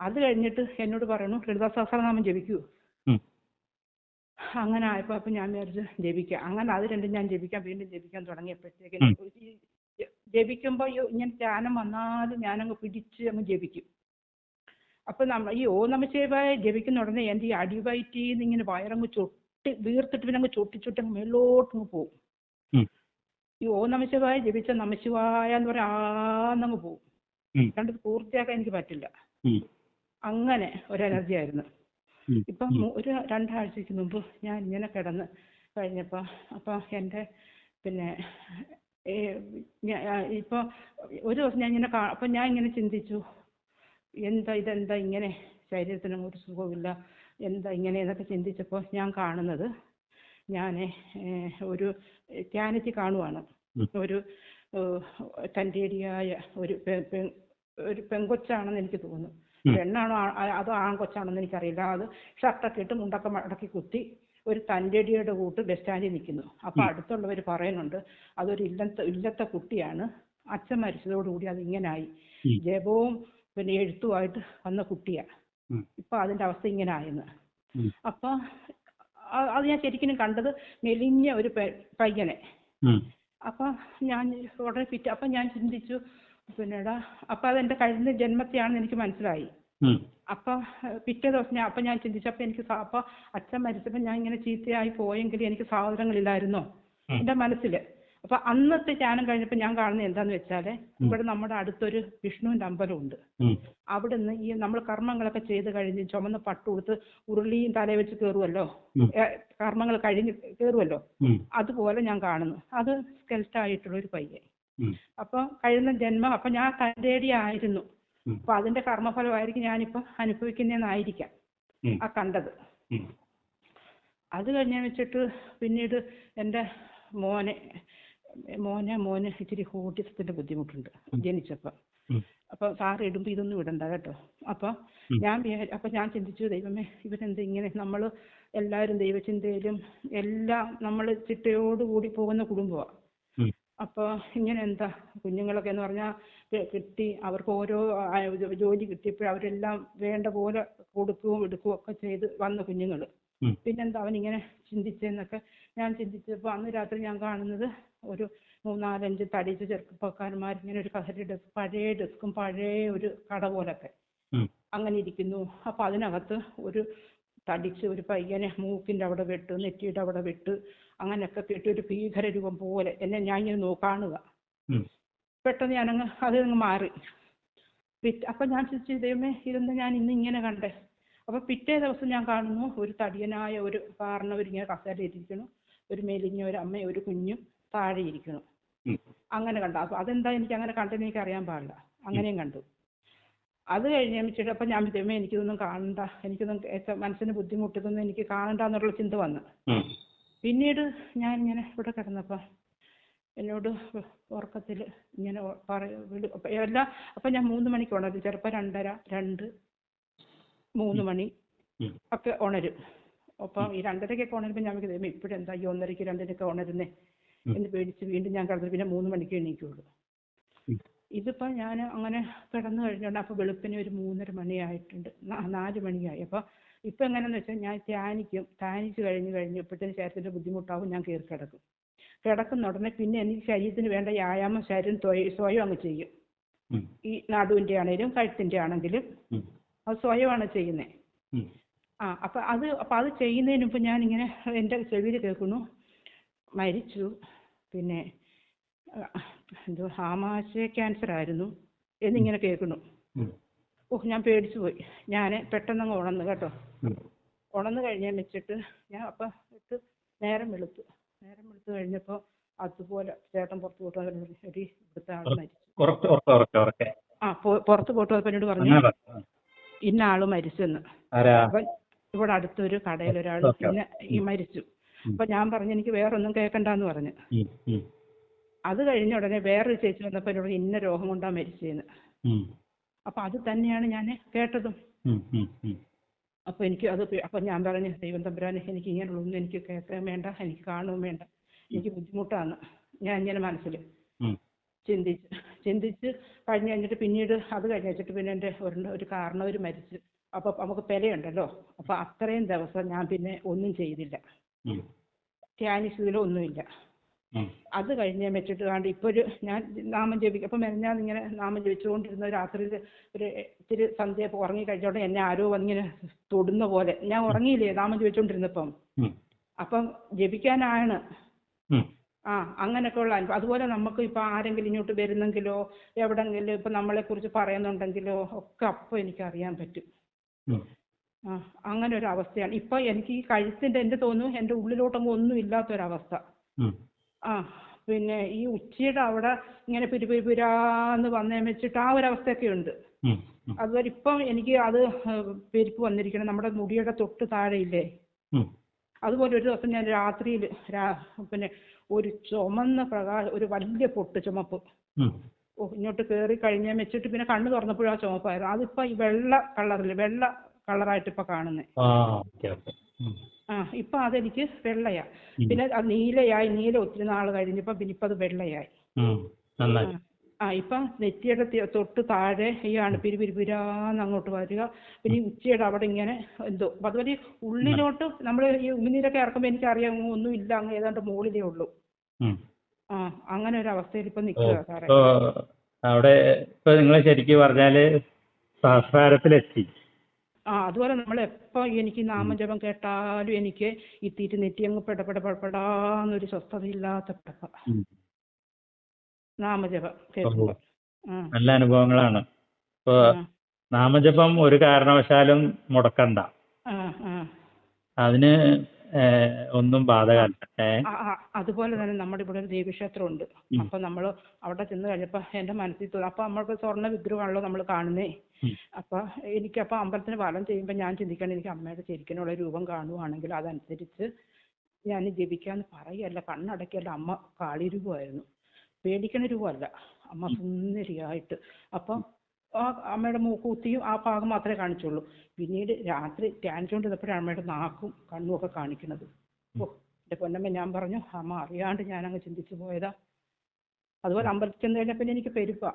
അത് കഴിഞ്ഞിട്ട് എന്നോട് പറയുന്നു ലളിതാ സഹസ്രനാമം ജപിക്കൂ. അങ്ങനെ ആയപ്പോൾ അപ്പം ഞാൻ വിചാരിച്ചു ജപിക്കാം. അങ്ങനെ അത് രണ്ടും ഞാൻ വീണ്ടും ജപിക്കാൻ തുടങ്ങിയപ്പോഴത്തേക്കും ജപിക്കുമ്പോൾ ഇങ്ങനെ ധ്യാനം വന്നാലും ഞാനങ്ങ് പിടിച്ച് അങ്ങ് ജപിക്കും. അപ്പം ഈ ഓം നമഃ ശിവായ ജപിക്കുന്ന ഉടനെ എൻ്റെ ഈ അടിവയറ്റിൽ നിന്ന് ഇങ്ങനെ വയറങ്ങ് വീർത്തിട്ട് പിന്നെ അങ്ങ് ചൊട്ടി അങ്ങ് മേലോട്ടങ്ങ് പോകും. ഈ ഓം നമഃ ശിവായ ജപിച്ച നമഃശിവായ എന്ന് പറയാൻ ആന്നങ്ങ് പോകും. കണ്ടത് പൂർത്തിയാക്കാൻ എനിക്ക് പറ്റില്ല. അങ്ങനെ ഒരു എനർജി ആയിരുന്നു. ഇപ്പം ഒരു 2 ആഴ്ചക്ക് മുമ്പ് ഞാൻ ഇങ്ങനെ കിടന്ന് കഴിഞ്ഞപ്പോൾ അപ്പം എൻ്റെ പിന്നെ ഇപ്പോൾ ഒരു ദിവസം ഞാൻ ഇങ്ങനെ അപ്പം ഞാൻ ഇങ്ങനെ ചിന്തിച്ചു, ഇതെന്താ ഇങ്ങനെ, ശരീരത്തിനും ഒരു സുഖമില്ല, എന്താ ഇങ്ങനെ എന്നൊക്കെ ചിന്തിച്ചപ്പോൾ ഞാൻ കാണുന്നത്, ഞാൻ ഒരു ധ്യാനത്തിൽ കാണുവാണ് ഒരു തൻ്റേടിയായ ഒരു പെങ്കൊച്ചാണെന്ന് എനിക്ക് തോന്നുന്നു. പെണ്ണാണോ അതോ ആൺകൊച്ചാണെന്ന് എനിക്കറിയില്ല. അത് ഷർട്ടൊക്കെ ഇട്ട് മുണ്ടൊക്കെ മടക്കി കുത്തി ഒരു തൻ്റെടിയുടെ കൂട്ട് ബസ് സ്റ്റാൻഡിൽ നിൽക്കുന്നു. അപ്പോൾ അടുത്തുള്ളവർ പറയുന്നുണ്ട് അതൊരു ഇല്ലത്തെ കുട്ടിയാണ്, അച്ഛൻ മരിച്ചതോടുകൂടി അത് ഇങ്ങനായി, ജപവും പിന്നെ എഴുത്തുമായിട്ട് വന്ന കുട്ടിയാണ്, ഇപ്പം അതിൻ്റെ അവസ്ഥ ഇങ്ങനെ ആയെന്ന്. അപ്പം അത് ഞാൻ ശരിക്കും കണ്ടത് മെലിഞ്ഞ ഒരു പയ്യനെ. അപ്പം ഞാൻ ഉടനെ അപ്പം ഞാൻ ചിന്തിച്ചു പിന്നെടാ, അപ്പം അതെൻ്റെ കഴിഞ്ഞ ജന്മത്തെയാണെന്ന് എനിക്ക് മനസ്സിലായി. അപ്പം പിറ്റേ ദിവസം ഞാൻ ചിന്തിച്ചു, അപ്പം എനിക്ക് അപ്പം അച്ഛൻ മരിച്ചപ്പോൾ ഞാൻ ഇങ്ങനെ ചീത്തയായി പോയെങ്കിൽ എനിക്ക് സഹോദരങ്ങളില്ലായിരുന്നോ എൻ്റെ മനസ്സിൽ. അപ്പൊ അന്നത്തെ ധ്യാനം കഴിഞ്ഞപ്പോൾ ഞാൻ കാണുന്നത് എന്താന്ന് വെച്ചാല്, ഇവിടെ നമ്മുടെ അടുത്തൊരു വിഷ്ണുവിന്റെ അമ്പലമുണ്ട്. അവിടുന്ന് ഈ നമ്മൾ കർമ്മങ്ങളൊക്കെ ചെയ്ത് കഴിഞ്ഞ് ചുമന്ന പട്ട് കൊടുത്ത് ഉരുളിയും തലയിൽ വെച്ച് കയറുമല്ലോ, കർമ്മങ്ങൾ കഴിഞ്ഞ് കയറുമല്ലോ, അതുപോലെ ഞാൻ കാണുന്നു. അത് സ്കെൽറ്റായിട്ടുള്ള ഒരു പയ്യൻ. അപ്പൊ കഴിയുന്ന ജന്മം അപ്പൊ ഞാൻ കണ്ടേടിയായിരുന്നു. അപ്പൊ അതിന്റെ കർമ്മഫലമായിരിക്കും ഞാനിപ്പോ അനുഭവിക്കുന്നതെന്നായിരിക്കാം ആ കണ്ടത്. അത് കഴിഞ്ഞ വെച്ചിട്ട് പിന്നീട് എൻ്റെ മോന് ഇച്ചിരി ഓട്ടിസത്തിന്റെ ബുദ്ധിമുട്ടുണ്ട് ജനിച്ചപ്പോൾ. അപ്പൊ സാറ് ഇടുമ്പോൾ ഇതൊന്നും ഇടണ്ട കേട്ടോ. അപ്പൊ ഞാൻ ചിന്തിച്ചു, ദൈവമേ ഇവരെന്ത് ഇങ്ങനെ, നമ്മൾ എല്ലാവരും ദൈവചിന്തയിലും എല്ലാം നമ്മൾ ചിട്ടയോടുകൂടി പോകുന്ന കുടുംബമാണ്. അപ്പോൾ ഇങ്ങനെ എന്താ കുഞ്ഞുങ്ങളൊക്കെ എന്ന് പറഞ്ഞാൽ കിട്ടി, അവർക്ക് ഓരോ ജോലി കിട്ടിയപ്പോൾ അവരെല്ലാം വേണ്ട പോലെ കൊടുക്കുകയും എടുക്കുകയും ഒക്കെ ചെയ്ത് വന്ന കുഞ്ഞുങ്ങൾ. പിന്നെന്താ അവനിങ്ങനെ ചിന്തിച്ചെന്നൊക്കെ ഞാൻ ചിന്തിച്ചപ്പോൾ അന്ന് രാത്രി ഞാൻ കാണുന്നത് ഒരു 3-4-5 തടിച്ച ചെറുപ്പക്കാരന്മാർ ഇങ്ങനെ ഒരു കസേര ഡെസ്ക്, പഴയ ഡെസ്കും പഴയ ഒരു കട പോലൊക്കെ അങ്ങനെ ഇരിക്കുന്നു. അപ്പൊ അതിനകത്ത് ഒരു തടിച്ച് ഒരു പയ്യനെ മൂക്കിന്റെ അവിടെ വെട്ട്, നെറ്റിയുടെ അവിടെ വെട്ട്, അങ്ങനെയൊക്കെ കെട്ടി ഒരു ഭീകര രൂപം പോലെ എന്നെ ഞാൻ ഇങ്ങനെ കാണുക. പെട്ടെന്ന് ഞാനങ്ങ് അതങ്ങ് മാറി. അപ്പൊ ഞാൻ ചിന്തിച്ചു, ദൈവമേ ഇതെന്താ ഞാൻ ഇന്ന് ഇങ്ങനെ കണ്ടേ. അപ്പൊ പിറ്റേ ദിവസം ഞാൻ കാണുന്നു ഒരു തടിയനായ ഒരു കാരണവരിങ്ങനെ കസേര ഇരിക്കുന്നു, ഒരു മെലിഞ്ഞ ഒരു അമ്മയും ഒരു കുഞ്ഞും താഴെ ഇരിക്കുന്നു. അങ്ങനെ കണ്ടു. അപ്പൊ അതെന്താ എനിക്ക് അങ്ങനെ കണ്ടെന്ന് എനിക്ക് അറിയാൻ പാടില്ല. അങ്ങനെയും കണ്ടു. അത് കഴിഞ്ഞ് വെച്ചിട്ട് അപ്പൊ ഞാൻ ദൈവമേ എനിക്കിതൊന്നും കാണണ്ട, എനിക്കൊന്നും മനസ്സിന് ബുദ്ധിമുട്ടതൊന്നും എനിക്ക് കാണണ്ട എന്നുള്ള ചിന്ത വന്നു. പിന്നീട് ഞാൻ ഇങ്ങനെ ഇവിടെ കിടന്നപ്പോ എന്നോട് ഉറക്കത്തിൽ ഇങ്ങനെ എല്ലാം. അപ്പൊ ഞാൻ 3 മണിക്ക് ഉണരും, ചിലപ്പോൾ 2:30, 3 മണി ഒക്കെ ഉണരും. അപ്പം ഈ 2:30 ഉണരുമ്പോൾ ഞാൻ ദൈവമേ ഇപ്പോഴെന്താ ഈ 1:30, 2:00 ഉണരുന്നേ എന്ന് പേടിച്ച് വീണ്ടും ഞാൻ കിടന്നു. പിന്നെ 3 മണിക്ക് എണീക്കുള്ളൂ. ഇതിപ്പോൾ ഞാൻ അങ്ങനെ കിടന്നു കഴിഞ്ഞോണ്ട് അപ്പോൾ വെളുപ്പിന് ഒരു 3:30 മണിയായിട്ടുണ്ട്, 4 മണിയായി. അപ്പോൾ ഇപ്പം എങ്ങനെയാണെന്ന് വെച്ചാൽ ഞാൻ ധ്യാനിച്ച് കഴിഞ്ഞപ്പോഴത്തേന് ശരീരത്തിൻ്റെ ബുദ്ധിമുട്ടാവും, ഞാൻ കയറി കിടക്കും. കിടക്കുന്ന ഉടനെ പിന്നെ എനിക്ക് ശരീരത്തിന് വേണ്ട വ്യായാമം ശരീരം സ്വയം അങ്ങ് ചെയ്യും. ഈ നടുവിൻ്റെ ആണെങ്കിലും കഴുത്തിൻ്റെ ആണെങ്കിലും അത് സ്വയമാണ് ചെയ്യുന്നത്. അപ്പം അത് ചെയ്യുന്നതിന് മുമ്പ് ഞാനിങ്ങനെ എൻ്റെ ചെവിയിൽ കേൾക്കുന്നു, മരിച്ചു, പിന്നെ ആമാശയ ക്യാൻസർ ആയിരുന്നു എന്നിങ്ങനെ കേൾക്കുന്നു. ഞാൻ പേടിച്ചു പോയി. ഞാൻ പെട്ടെന്നങ്ങ് ഉണർന്നു കേട്ടോ. ഉണർന്നു കഴിഞ്ഞാൽ വെച്ചിട്ട് ഞാൻ അപ്പം നേരം വെളുത്തു കഴിഞ്ഞപ്പോൾ അതുപോലെ ചേട്ടൻ പുറത്ത് പോയിട്ട് ഒരു ഇവിടുത്തെ ആൾ മരിച്ചു. പുറത്ത് പോയിട്ട് എന്നോട് പറഞ്ഞു ഇന്ന ആള് മരിച്ചെന്ന്. അപ്പൊ ഇവിടെ അടുത്തൊരു കടയിൽ ഒരാൾ ഈ മരിച്ചു. അപ്പൊ ഞാൻ പറഞ്ഞു എനിക്ക് വേറൊന്നും കേൾക്കണ്ടെന്ന് പറഞ്ഞു. അത് കഴിഞ്ഞ ഉടനെ വേറൊരു ചേച്ചി വന്നപ്പോൾ എന്നോട് ഇന്ന രോഗം കൊണ്ടാ മരിച്ചതെന്ന്. അപ്പൊ അത് തന്നെയാണ് ഞാൻ കേട്ടതും. അപ്പൊ എനിക്ക് അപ്പൊ ഞാൻ പറഞ്ഞു ദൈവം തമ്പുരാനെ എനിക്ക് ഇങ്ങനെയുള്ളൊന്നും എനിക്ക് കേൾക്കാൻ വേണ്ട, എനിക്ക് കാണുകയും വേണ്ട, എനിക്ക് ബുദ്ധിമുട്ടാണ്. ഞാൻ ഇങ്ങനെ മനസ്സിൽ ചിന്തിച്ച് കഴിഞ്ഞിട്ട് പിന്നീട് അത് കഴിഞ്ഞ് വെച്ചിട്ട് പിന്നെ എൻ്റെ ഒരു കാരണവർ മരിച്ചു. അപ്പൊ നമുക്ക് പെലയുണ്ടല്ലോ. അപ്പൊ അത്രയും ദിവസം ഞാൻ പിന്നെ ഒന്നും ചെയ്തില്ല, ധ്യാനിച്ചതിലോ ഒന്നുമില്ല. അത് കഴിഞ്ഞ് വെച്ചിട്ട് കണ്ട് ഇപ്പൊ ഞാൻ നാമം ജപിക്കും. അപ്പൊ ഞാൻ ഇങ്ങനെ നാമം ജപിച്ചുകൊണ്ടിരുന്ന രാത്രിയിൽ ഒരു ഇത്തിരി സന്ധ്യ ഉറങ്ങി കഴിഞ്ഞോടെ എന്നെ ആരോ വന്നിങ്ങനെ തൊടുന്ന പോലെ. ഞാൻ ഉറങ്ങിയില്ലേ നാമം ജപിച്ചുകൊണ്ടിരുന്നപ്പം. അപ്പം ജപിക്കാനാണ് അങ്ങനെയൊക്കെ ഉള്ള അനുഭവം. അതുപോലെ നമുക്ക് ഇപ്പൊ ആരെങ്കിലും ഇങ്ങോട്ട് വരുന്നെങ്കിലോ എവിടെങ്കിലും ഇപ്പൊ നമ്മളെ കുറിച്ച് പറയുന്നുണ്ടെങ്കിലോ ഒക്കെ അപ്പൊ എനിക്ക് അറിയാൻ പറ്റും. അങ്ങനെ ഒരു അവസ്ഥയാണ് ഇപ്പൊ എനിക്ക്. ഈ കഴുത്തിന്റെ എന്റെ തോന്നുന്നു എന്റെ ഉള്ളിലോട്ടൊന്നും ഒന്നും ഇല്ലാത്തൊരവസ്ഥ. പിന്നെ ഈ ഉച്ചയുടെ അവിടെ ഇങ്ങനെ പിരിപിരാന്ന് വന്നേ വെച്ചിട്ട് ആ ഒരവസ്ഥയൊക്കെ ഉണ്ട്. അതുപോലെ ഇപ്പം എനിക്ക് അത് പെരുപ്പ് വന്നിരിക്കണം നമ്മുടെ മുടിയുടെ തൊട്ട് താഴെയില്ലേ, അതുപോലെ ഒരു ദിവസം ഞാൻ രാത്രിയിൽ പിന്നെ ഒരു ചുമന്ന ഒരു വലിയ പൊട്ട് ചുമപ്പ് ഇങ്ങോട്ട് കയറി കഴിഞ്ഞ വെച്ചിട്ട് പിന്നെ കണ്ണ് തുറന്നപ്പോഴും ആ ചുമപ്പായിരുന്നു. അതിപ്പോ ഈ വെള്ള കളറായിട്ട് ഇപ്പൊ കാണുന്നേ. ഇപ്പൊ അതെനിക്ക് വെള്ളയാ. പിന്നെ അത് നീല ഒത്തിരി നാൾ കഴിഞ്ഞപ്പോ പിന്നെ ഇപ്പൊ അത് വെള്ളയായി. ഇപ്പൊ നെറ്റിയുടെ തൊട്ട് താഴെ ആണ് പിരിപിരാന്ന് അങ്ങോട്ട് വരിക. പിന്നെ ഈ ഉച്ചയുടെ അവിടെ ഇങ്ങനെ എന്തോ അതുപോലെ ഉള്ളിലോട്ട് നമ്മൾ ഈ ഉമിനീരൊക്കെ ഇറക്കുമ്പോ എനിക്കറിയാം ഒന്നും ഇല്ല, അങ്ങ് ഏതാണ്ട് മുകളിലേ ഉള്ളൂ. അങ്ങനെ ഒരു അവസ്ഥയിൽ ഇപ്പൊ നിൽക്കുക സാറേ. അവിടെ ഇപ്പൊ നിങ്ങൾ ശരിക്കും പറഞ്ഞാല് സംസാരത്തിലെത്തി. അതുപോലെ നമ്മൾ എപ്പോ എനിക്ക് നാമജപം കേട്ടാലും എനിക്ക് ഈ നെറ്റി അങ്ങ് പെടപ്പെടാന്നൊരു സ്വസ്ഥതയില്ലാത്ത പെടപ്പ. നാമജപം ഓ, കേൾക്കുമ്പോൾ. ആ നല്ല അനുഭവങ്ങളാണ്. ഇപ്പൊ ആ നാമജപം ഒരു കാരണവശാലും മുടക്കണ്ട. ആ ആ അതിന് ഒന്നും ആ ബാധകമല്ല. അതുപോലെ തന്നെ നമ്മുടെ ഇവിടെ ഒരു ദേവീക്ഷേത്രമുണ്ട്. ഉം, അപ്പം നമ്മൾ അവിടെ ചെന്ന് കഴിഞ്ഞപ്പോൾ എൻ്റെ മനസ്സിൽ തോന്നി, അപ്പം നമ്മൾക്ക് സ്വർണ്ണ വിഗ്രഹമാണല്ലോ നമ്മൾ കാണുന്നേ. ഉം, അപ്പം എനിക്കപ്പോൾ അമ്പലത്തിന് വലം ചെയ്യുമ്പോൾ ഞാൻ ചിന്തിക്കണം, എനിക്ക് അമ്മയുടെ ശരിക്കുള്ള രൂപം കാണുവാണെങ്കിൽ അതനുസരിച്ച് ഞാൻ ജപിക്കാമെന്ന് പറയുകയല്ല, കണ്ണടയ്ക്കല്ല. അമ്മ കാളിരൂപമായിരുന്നു, പേടിക്കണ രൂപമല്ല, അമ്മ സുന്ദരിയായിട്ട്. അപ്പം ആ അമ്മയുടെ മൂക്കുത്തിയും ആ ഭാഗം മാത്രമേ കാണിച്ചുള്ളൂ. പിന്നീട് രാത്രി ധ്യാനിച്ചുകൊണ്ടിരുന്നപ്പോഴാണ് അമ്മയുടെ നാക്കും കണ്ണും ഒക്കെ കാണിക്കുന്നത്. ഓ എൻ്റെ പൊന്നമ്മ, ഞാൻ പറഞ്ഞു അമ്മ അറിയാണ്ട് ഞാനങ്ങ് ചിന്തിച്ചു പോയതാ. അതുപോലെ അമ്പലത്തിൽ ചെന്ന് കഴിഞ്ഞാൽ പിന്നെ എനിക്ക് പെരുപ്പാ.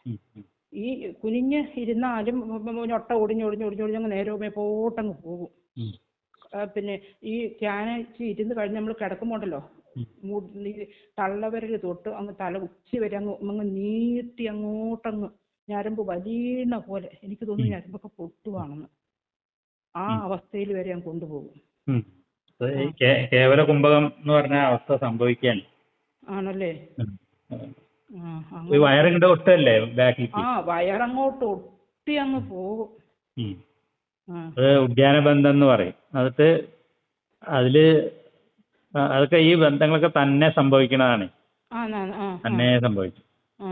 ഉം, ഉം, ഈ കുനിഞ്ഞ് ഇരുന്നാലും ഞൊട്ട ഒടിഞ്ഞൊടിഞ്ഞൊടിഞ്ഞൊടിഞ്ഞങ്ങ് നേരെ പോട്ടങ്ങ് പോകും. ഉം, പിന്നെ ഈ ധ്യാനിച്ച് ഇരുന്ന് കഴിഞ്ഞ് നമ്മൾ കിടക്കുമ്പോണ്ടല്ലോ, ഉം, ഈ തള്ളവിരൽ തൊട്ട് അങ്ങ് തല ഉച്ചി വരെ അങ്ങ് നീട്ടി അങ്ങോട്ടങ്ങ് ഞരമ്പ് വലിയണ പോലെ എനിക്ക് തോന്നുന്നു ഞരമ്പൊക്കെ പൊട്ടുവാണെന്ന്. ആ ഉം, അവസ്ഥയിൽ വരെ ഞാൻ കൊണ്ടുപോകും. ഉം. അത് ആ ഈ കേവല കുംഭകം എന്ന് പറഞ്ഞ അവസ്ഥ സംഭവിക്കാൻ ആണല്ലേ. ഈ അങ്ങനെ വയറിങ്ങോട്ട് ഒട്ടല്ലേ ബാക്കിലേക്ക്. വയറങ്ങോട്ട് ഒട്ടി അങ്ങ് പോകും. ഉം. ആ അത് ഉദ്യാനബന്ധം എന്ന് പറയും. അതിട്ട് അതില് അതൊക്കെ ഈ ബന്ധങ്ങളൊക്കെ തന്നെ സംഭവിക്കുന്നതാണ്. ആ ആ ആ തന്നെ സംഭവിക്കും. ആ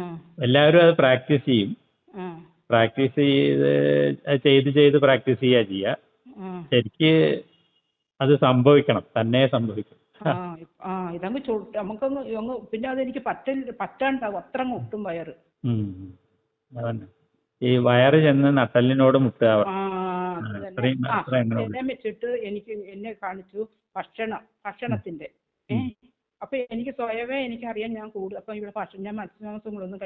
എല്ലാവരും അത് പ്രാക്ടീസ് ചെയ്യും. ആ പ്രാക്ടീസ് ചെയ്ത് പ്രാക്ടീസ് ചെയ്യുക. ആ ശരിക്ക് അത് സംഭവിക്കണം, തന്നെ സംഭവിക്കും. ഇതങ്ങ് നമുക്കങ്ങ് അങ്ങ് പിന്നെ അതെനിക്ക് പറ്റാണ്ടാവും, അത്ര അങ്ങ് ഒട്ടും വയറ്. അതന്നെ ഈ വയറ് ചെന്ന് നട്ടലിനോട് മുട്ടുക. അത് തന്നെ. എന്നെ വെച്ചിട്ട് എന്നെ കാണിച്ചു ഭക്ഷണത്തിന്റെ. അപ്പൊ എനിക്ക് സ്വയമേ എനിക്കറിയാം ഞാൻ കൂടുതൽ, അപ്പൊ ഇവിടെ ഞാൻ മത്സ്യമാംസങ്ങളൊന്നും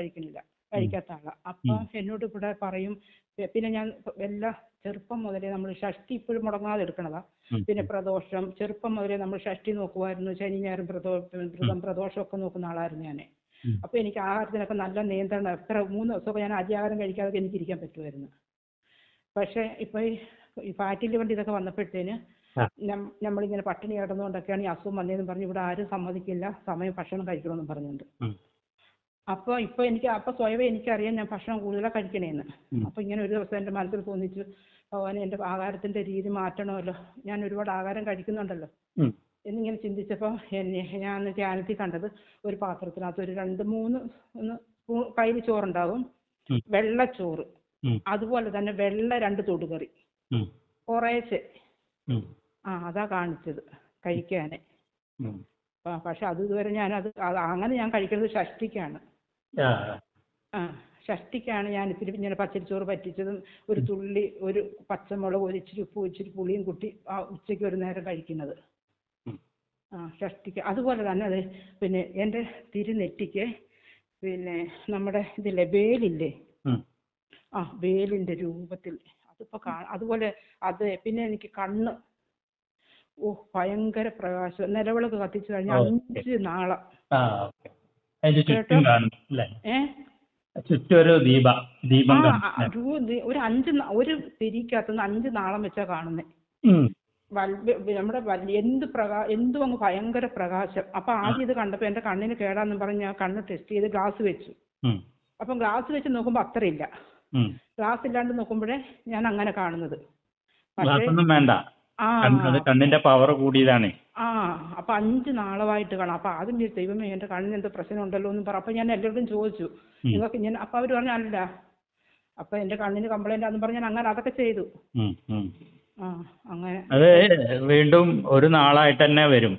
കഴിക്കാത്ത ആളാ. അപ്പൊ എന്നോട് ഇവിടെ പറയും. പിന്നെ ഞാൻ എല്ലാ ചെറുപ്പം മുതലേ നമ്മൾ ഷഷ്ടി ഇപ്പോഴും മുടങ്ങാതെ എടുക്കണതാ. പിന്നെ പ്രദോഷം ചെറുപ്പം മുതലേ നമ്മൾ ഷഷ്ടി നോക്കുമായിരുന്നു. ശനി ഞായറും പ്രദോഷമൊക്കെ നോക്കുന്ന ആളായിരുന്നു ഞാൻ. അപ്പൊ എനിക്ക് ആഹാരത്തിനൊക്കെ നല്ല നിയന്ത്രണം, എത്ര 3 ദിവസമൊക്കെ ഞാൻ അരിയാഹാരം കഴിക്കാതെ എനിക്ക് ഇരിക്കാൻ പറ്റുമായിരുന്നു. പക്ഷെ ഇപ്പൊ ഈ ഫാറ്റി ലിവറിന്റെ ഇതൊക്കെ വന്നപ്പോഴത്തേന് നമ്മളിങ്ങനെ പട്ടിണി കിടന്നുകൊണ്ടൊക്കെയാണ് ഈ അസുഖം വന്നതെന്ന് പറഞ്ഞ് ഇവിടെ ആരും സമ്മതിക്കില്ല സമയം ഭക്ഷണം കഴിക്കണമെന്ന് പറഞ്ഞുകൊണ്ട്. ഇപ്പൊ എനിക്ക് സ്വയമേ എനിക്കറിയാം ഞാൻ ഭക്ഷണം കൂടുതലാണ് കഴിക്കണേന്ന്. അപ്പൊ ഇങ്ങനെ ഒരു ദിവസം എൻ്റെ മനസ്സിൽ തോന്നിച്ചു, ഭഗവാനെ എൻ്റെ ആഹാരത്തിന്റെ രീതി മാറ്റണമല്ലോ, ഞാൻ ഒരുപാട് ആഹാരം കഴിക്കുന്നുണ്ടല്ലോ എന്നിങ്ങനെ ചിന്തിച്ചപ്പോൾ ഞാൻ ധ്യാനത്തിൽ കണ്ടത് ഒരു പാത്രത്തിനകത്ത് ഒരു 2-3 സ്പൂൺ കയ്യിൽ ചോറുണ്ടാകും, വെള്ളച്ചോറ്, അതുപോലെ തന്നെ വെള്ള 2 തൊടുകറി കുറേശ്ശെ. അതാ കാണിച്ചത് കഴിക്കാന്. പക്ഷെ അത് ഇതുവരെ അങ്ങനെ ഞാൻ കഴിക്കുന്നത് ഷഷ്ടിക്കാണ്. ഷഷ്ടിക്കാണ് ഞാൻ ഇത്തിരി ഇങ്ങനെ പച്ചരിച്ചോറ് പറ്റിച്ചതും ഒരു തുള്ളി ഒരു പച്ചമുളക് ഒരു ഇച്ചിരി ഉപ്പും ഇച്ചിരി പുളിയും കൂട്ടി ഉച്ചയ്ക്ക് ഒരു നേരം കഴിക്കുന്നത്. ഷഷ്ടിക്ക് അതുപോലെ തന്നെ അത്. പിന്നെ എൻ്റെ തിരുനെറ്റിക്ക് പിന്നെ നമ്മുടെ ഇതില്ലേ വേലില്ലേ, വേലിന്റെ രൂപത്തിൽ അതിപ്പോ അതുപോലെ അത്. പിന്നെ എനിക്ക് കണ്ണ് ഭയങ്കര പ്രകാശം, നിലവിളക്ക് കത്തിച്ചു കഴിഞ്ഞാൽ 5 നാളം ഒരു തിരിക്കകത്തുനിന്ന് 5 നാളം വെച്ചാ കാണുന്നേ. നമ്മുടെ എന്തും അങ്ങ് ഭയങ്കര പ്രകാശം. അപ്പൊ ആദ്യം ഇത് കണ്ടപ്പോ എന്റെ കണ്ണിന് കേടാന്ന് പറഞ്ഞ് ഞാൻ കണ്ണ് ടെസ്റ്റ് ചെയ്ത് ഗ്ലാസ് വെച്ചു. അപ്പം ഗ്ലാസ് വെച്ച് നോക്കുമ്പോ അത്രയില്ല. ഗ്ലാസ് ഇല്ലാണ്ട് നോക്കുമ്പോഴേ ഞാൻ അങ്ങനെ കാണുന്നത്. കണ്ണിന്റെ പവർ കൂടിയതാണ്. അപ്പൊ 5 നാളമായിട്ട് കാണാം. അപ്പൊ ആദ്യം ദൈവമേ എന്റെ കണ്ണിന് എന്തോ പ്രശ്നം ഉണ്ടല്ലോ എന്ന് പറ. അപ്പൊ ഞാൻ എല്ലാവരോടും ചോദിച്ചു നിങ്ങൾക്ക് ഇങ്ങനെ. അപ്പൊ അവര് പറഞ്ഞു അല്ല, അപ്പൊ എന്റെ കണ്ണിന് കംപ്ലൈന്റ് ആണെന്ന് പറഞ്ഞ് ഞാൻ അങ്ങനെ അതൊക്കെ ചെയ്തു. അങ്ങനെ അത് വീണ്ടും ഒരു നാളായിട്ട് തന്നെ വരും.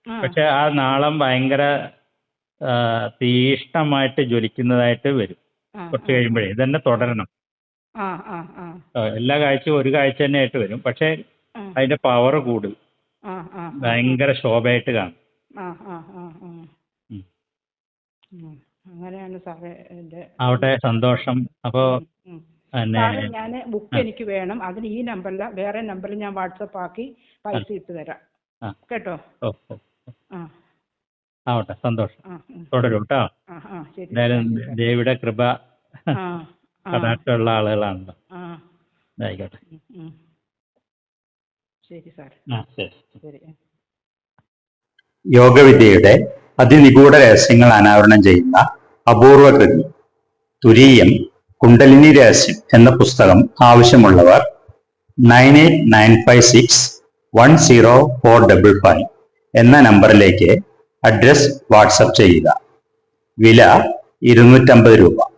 പക്ഷെ ആ നാളം ഭയങ്കര തീഷ്ണമായിട്ട് ജ്വലിക്കുന്നതായിട്ട് വരും. കുറച്ച് കഴിയുമ്പോഴേ ഇതന്നെ തുടരണം. എല്ലാ കാഴ്ചയും ഒരു കാഴ്ച തന്നെ ആയിട്ട് വരും. പക്ഷെ അതിന്റെ പവർ കൂടും, ഭയങ്കര ശോഭയായിട്ട് കാണും. അങ്ങനെയാണ് സാറേ. ആവട്ടെ, സന്തോഷം. അപ്പോ ഞാൻ ബുക്ക് എനിക്ക് വേണം. അതിന് ഈ നമ്പറില, വേറെ നമ്പറിൽ ഞാൻ വാട്സപ്പ് ആക്കി പൈസ ഇട്ട് തരാം കേട്ടോ. ആവട്ടെ, സന്തോഷം. തുടരും കേട്ടോ. എന്തായാലും ദേവിയുടെ കൃപ കടാക്ഷമുള്ള ആളുകളാണല്ലോ. ആയിക്കോട്ടെ. ശരി സാർ. ശരി. യോഗവിദ്യയുടെ അതിനിഗൂഢ രഹസ്യങ്ങൾ അനാവരണം ചെയ്യുന്ന അപൂർവ കൃതി തുരീയം കുണ്ടലിനി രഹസ്യം എന്ന പുസ്തകം ആവശ്യമുള്ളവർ 9895610455 എന്ന നമ്പറിലേക്ക് അഡ്രസ് വാട്സപ്പ് ചെയ്യുക. വില 250 രൂപ.